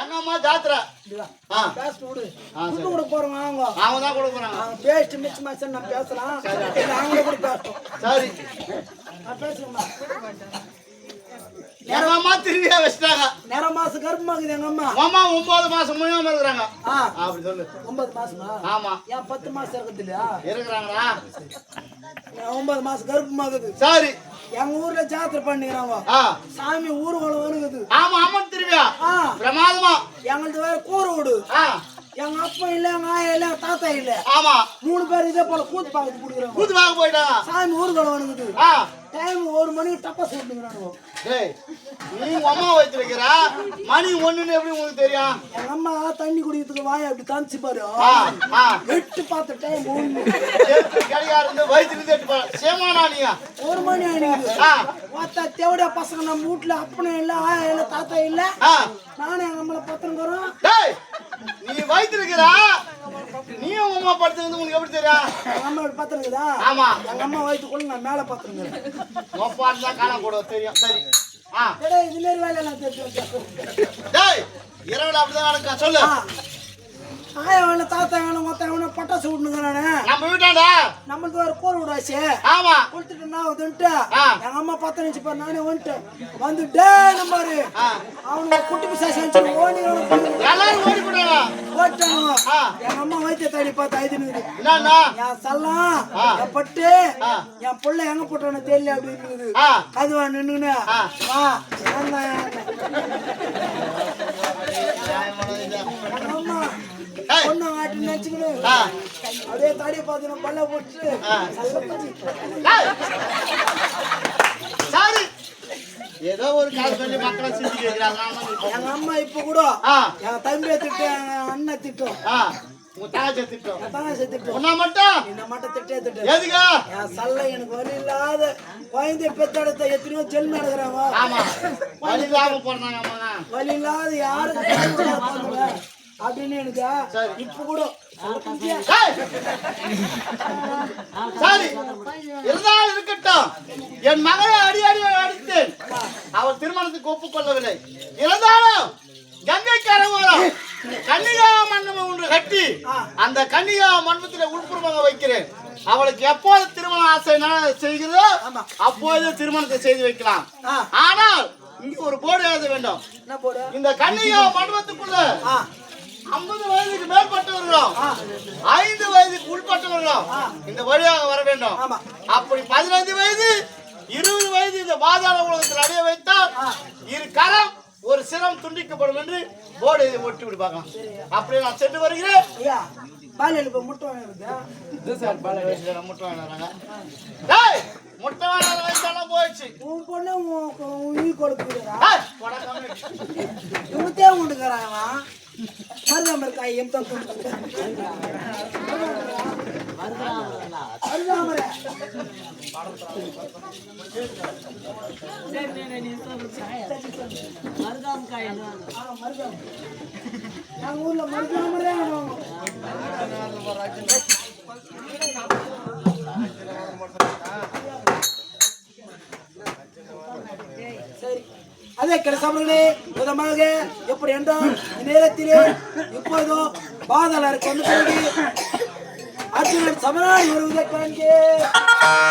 எங்க அம்மா ஜாத்திரை பேசிட்டு விடு. துட்டு கொடுக்க போறோம் அவங்க தான் கொடுக்க போறாங்க. அவங்க பேசிட்டு மிச்சமா நான் பேசலாம். அவங்க கூட பேசட்டும். சரி பேசுங்கம்மா. எங்க அம்மா திரும்பியா வச்சிட்டாங்க. நேர மாசம் கர்ப்பமாக்குது எங்க அம்மா. அம்மா 9 மாசம் முடியாம இருக்கிறாங்க. அப்படி சொல்லு. 9 மாசமா? ஆமா. ஏன் 10 மாசம் இருக்குது இல்லையா? இருக்கிறாங்களா? 9 மாசம் கர்ப்பமாக்குது. சரி. எங்க ஊர்ல ஜாத்திரை பண்ணிக்கிறாங்க. சாமி ஊர்வலம் வருகுது. ஆமா ஆமா திரும்பியா. பிரமாதமா. எங்களது வேற கூரை வீடு. எங்க அப்பா இல்ல, எங்க ஆயா இல்ல, தாத்தா இல்ல. ஆமா. 3 பேர் இதே போல கூத்து பாக்க போடுறாங்க. கூத்து பாக்க போயிட்டாங்க. சாமி ஊர்வலம் வருகுது. டைம் 1 மணிக்கு டப்பா சுட்டுறாங்க. டேய் நீ அம்மா வயித்து வைக்கிறா மணி 1ன்னு எப்படி உங்களுக்கு தெரியும்? எங்க அம்மா தண்ணி குடிக்கிறதுக்கு வாய அப்படி தான்சி பாரு. எட்டு பார்த்த டைம் 1 கடியா இருந்து வயித்துல இருந்து எட்டு பாரு. சேமானா நீங்க 1 மணி ஆயிடுது. பார்த்தா தேவடியா பசங்க நம்ம வீட்ல அப்பனே இல்ல, ஆயா இல்ல, தாத்தா இல்ல. நானே எங்க அம்மால பத்திரங்கறோம். டேய் நீ வயித்துல இருக்கறா நீ உங்க அம்மா படுத்துறது உங்களுக்கு எப்படி தெரியும்? எங்க அம்மா பத்திரங்கதா? ஆமா. எங்க அம்மா வயித்துக்குள்ள நான் மேல பத்திரங்கறேன். மொப்பான் தான் காண கூட தெரியும். சரி. டேய் இது நேர வேலை நான் தெரியும். டேய் இரவுல அப்படிதான் நடக்க சொல்லு. ஆயா வேலை, தாத்தா வேலை, மொத்தம் வேலை பட்டாசு விட்டுங்கறானே. நம்ம வீட்டாண்டா நம்மளுக்கு ஒரு கோர் விடாச்சு. ஆமா. கொடுத்துட்டு நான் வந்துட்டு எங்க அம்மா 10 நிமிஷம் பாரு நானே வந்து டே நம்பரு அவனுக்கு குட்டி பிசாசு அடிச்சு ஓடி எல்லாரும் ஓடி போறாங்க. ஓட்டானுங்க. எங்க அம்மா வயிற்று தேடி பார்த்து ஐதுனுக்குது. என்னன்னா என் சல்லாம் என் பட்டு என் புள்ள எங்க போட்டானு தெரியல அப்படின்னு அதுவா நின்னுன்னு வா அம்மா பொண்ணு ஆட்டி நினைச்சுக்கணும். அப்படியே தாடியை பார்த்து பல்ல போட்டு சரி ஏதோ ஒரு காசு சொல்லி மக்களை சிந்தி கேட்கிறாங்க. எங்க அம்மா இப்ப கூட என் தம்பியை திட்டம், எங்க அண்ணன் திட்டம், உங்க தாஜ திட்டம், தாஜ திட்டம். உன்ன மட்டும் திட்டே திட்டம். எதுக்கு? என் சல்ல எனக்கு வலி இல்லாத குழந்தை பெத்தெடுத்த எத்தனையோ ஜெல்ம எடுக்கிறாங்க. ஆமா வலி இல்லாம போறாங்க. அம்மா வலி இல்லாத யாருக்கு அப்படின்னு எனக்கு இப்ப கூட சரி இருந்தாலும் இருக்கட்டும். என் மகளை அடி அடி அடித்தேன். அவர் திருமணத்துக்கு ஒப்புக்கொள்ளவில்லை. இருந்தாலும் கங்கை கரவோரம் கன்னிகா மண்டபம் ஒன்று கட்டி அந்த கன்னிகா மண்டபத்தில் உள்புறமாக வைக்கிறேன். அவளுக்கு எப்போது திருமண ஆசை செய்கிறதோ அப்போது திருமணத்தை செய்து வைக்கலாம். ஆனால் இங்க ஒரு போர்டு எழுத வேண்டும். இந்த கன்னிகா மண்டபத்துக்குள்ள 50 வயதுக்கு மேற்பட்டவர்களும் 5 வயதுக்கு உட்பட்டவர்களும் இந்த வழியாக வர வேண்டும். அப்படி 15 வயது 20 வயது இந்த பாதாள உலகத்தில் அடைய வைத்தால் 2 கரம் 1 சிரம் துண்டிக்கப்படும் என்று போர்டு எழுதி ஒட்டி விட்டு பார்க்கலாம். அப்படி நான் சென்று வருகிறேன். முட்டை வேணாம் வயசாலும் போயிடுச்சு. உன் பொண்ணு உயிர் கொடுக்குறா மருதாமரை காய் எம் நாங்க ஊர்ல மருதாமரே சரி. அதே கிடைச்சவர்களே விதமாக எப்படி என்றால் இந்நேரத்திலே இப்போதோ பாதலருக்கு வந்து அர்ஜுனன் சமனாடி வருவதை காண்க.